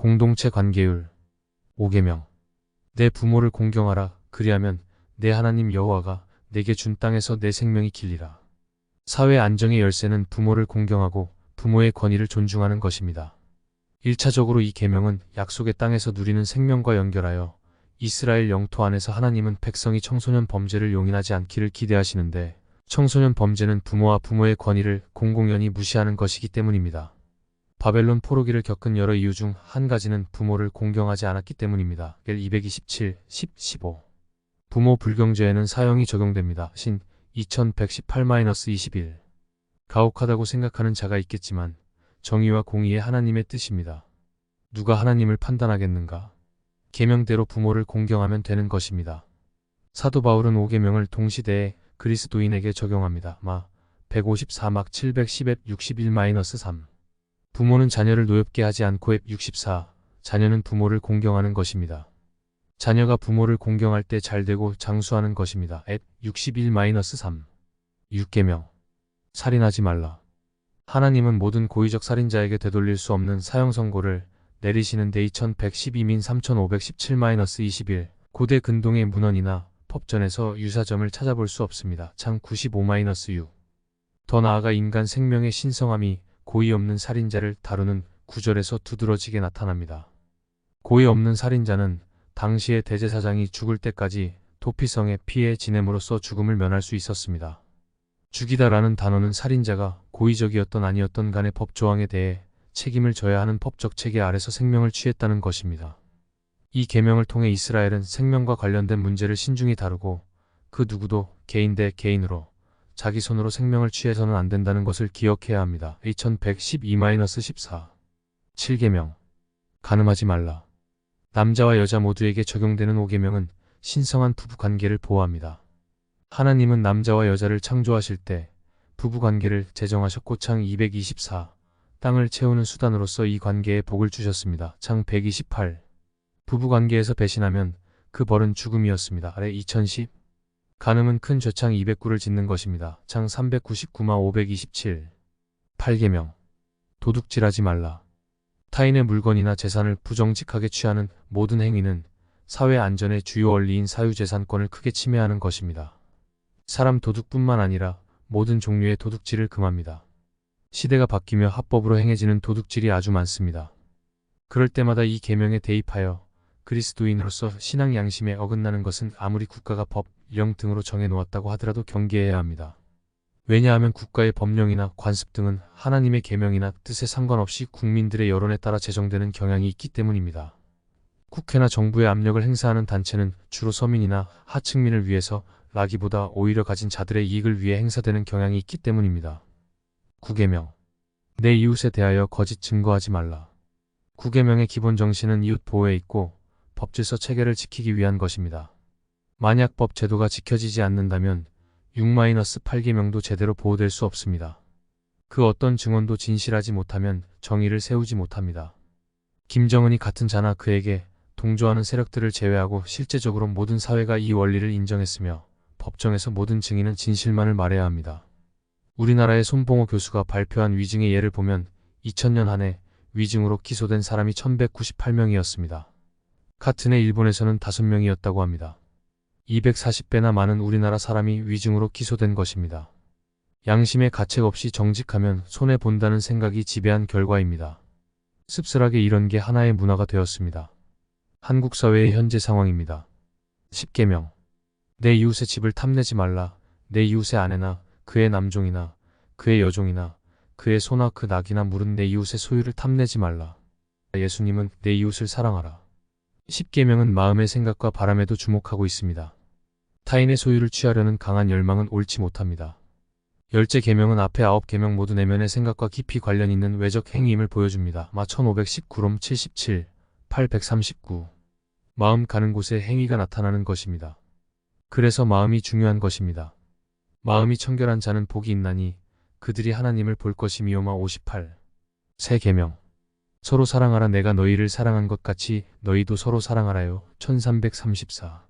공동체 관계율. 5계명. 내 부모를 공경하라. 그리하면 내 하나님 여호와가 내게 준 땅에서 내 생명이 길리라. 사회 안정의 열쇠는 부모를 공경하고 부모의 권위를 존중하는 것입니다. 1차적으로 이 계명은 약속의 땅에서 누리는 생명과 연결하여 이스라엘 영토 안에서 하나님은 백성이 청소년 범죄를 용인하지 않기를 기대하시는데, 청소년 범죄는 부모와 부모의 권위를 공공연히 무시하는 것이기 때문입니다. 바벨론 포로기를 겪은 여러 이유 중 한 가지는 부모를 공경하지 않았기 때문입니다. 227, 10, 15. 부모 불경죄에는 사형이 적용됩니다. 신 2118-21. 가혹하다고 생각하는 자가 있겠지만 정의와 공의의 하나님의 뜻입니다. 누가 하나님을 판단하겠는가? 계명대로 부모를 공경하면 되는 것입니다. 사도 바울은 5계명을 동시대에 그리스도인에게 적용합니다. 마 154막 710앱 61-3. 부모는 자녀를 노엽게 하지 않고 앱 64. 자녀는 부모를 공경하는 것입니다. 자녀가 부모를 공경할 때 잘되고 장수하는 것입니다. 앱 61-3. 6계명. 살인하지 말라. 하나님은 모든 고의적 살인자에게 되돌릴 수 없는 사형 선고를 내리시는데 2112-3517-21. 고대 근동의 문헌이나 법전에서 유사점을 찾아볼 수 없습니다. 창 95-6. 더 나아가 인간 생명의 신성함이 고의 없는 살인자를 다루는 구절에서 두드러지게 나타납니다. 고의 없는 살인자는 당시의 대제사장이 죽을 때까지 도피성에 피해 지냄으로써 죽음을 면할 수 있었습니다. 죽이다라는 단어는 살인자가 고의적이었던 아니었던 간의 법조항에 대해 책임을 져야 하는 법적 체계 아래서 생명을 취했다는 것입니다. 이 계명을 통해 이스라엘은 생명과 관련된 문제를 신중히 다루고 그 누구도 개인 대 개인으로 자기 손으로 생명을 취해서는 안 된다는 것을 기억해야 합니다. 2112-14. 7계명. 간음하지 말라. 남자와 여자 모두에게 적용되는 5계명은 신성한 부부관계를 보호합니다. 하나님은 남자와 여자를 창조하실 때 부부관계를 제정하셨고 창 224. 땅을 채우는 수단으로서 이 관계에 복을 주셨습니다. 창 128. 부부관계에서 배신하면 그 벌은 죽음이었습니다. 아래 2010. 간음은 큰 죄창 209를 짓는 것입니다. 창 399-527. 8계명. 도둑질하지 말라. 타인의 물건이나 재산을 부정직하게 취하는 모든 행위는 사회 안전의 주요 원리인 사유재산권을 크게 침해하는 것입니다. 사람 도둑뿐만 아니라 모든 종류의 도둑질을 금합니다. 시대가 바뀌며 합법으로 행해지는 도둑질이 아주 많습니다. 그럴 때마다 이 계명에 대입하여 그리스도인으로서 신앙 양심에 어긋나는 것은 아무리 국가가 법, 령 등으로 정해놓았다고 하더라도 경계해야 합니다. 왜냐하면 국가의 법령이나 관습 등은 하나님의 계명이나 뜻에 상관없이 국민들의 여론에 따라 제정되는 경향이 있기 때문입니다. 국회나 정부의 압력을 행사하는 단체는 주로 서민이나 하층민을 위해서 라기보다 오히려 가진 자들의 이익을 위해 행사되는 경향이 있기 때문입니다. 9계명. 내 이웃에 대하여 거짓 증거하지 말라. 9계명의 기본 정신은 이웃 보호에 있고 법질서 체계를 지키기 위한 것입니다. 만약 법 제도가 지켜지지 않는다면 6-8계명도 제대로 보호될 수 없습니다. 그 어떤 증언도 진실하지 못하면 정의를 세우지 못합니다. 김정은이 같은 자나 그에게 동조하는 세력들을 제외하고 실제적으로 모든 사회가 이 원리를 인정했으며 법정에서 모든 증인은 진실만을 말해야 합니다. 우리나라의 손봉호 교수가 발표한 위증의 예를 보면 2000년 한 해 위증으로 기소된 사람이 1198명이었습니다. 같은 해 일본에서는 5명이었다고 합니다. 240배나 많은 우리나라 사람이 위증으로 기소된 것입니다. 양심의 가책 없이 정직하면 손해본다는 생각이 지배한 결과입니다. 씁쓸하게 이런 게 하나의 문화가 되었습니다. 한국 사회의 현재 상황입니다. 10계명. 내 이웃의 집을 탐내지 말라. 내 이웃의 아내나 그의 남종이나 그의 여종이나 그의 소나 그 낙이나 물은 내 이웃의 소유를 탐내지 말라. 예수님은 내 이웃을 사랑하라. 10계명은 마음의 생각과 바람에도 주목하고 있습니다. 타인의 소유를 취하려는 강한 열망은 옳지 못합니다. 10째 계명은 앞에 9계명 모두 내면의 생각과 깊이 관련 있는 외적 행위임을 보여줍니다. 마 1519롬 77, 839. 마음 가는 곳에 행위가 나타나는 것입니다. 그래서 마음이 중요한 것입니다. 마음이 청결한 자는 복이 있나니 그들이 하나님을 볼 것이미요. 마 58. 새 계명. 서로 사랑하라. 내가 너희를 사랑한 것 같이 너희도 서로 사랑하라요. 1334.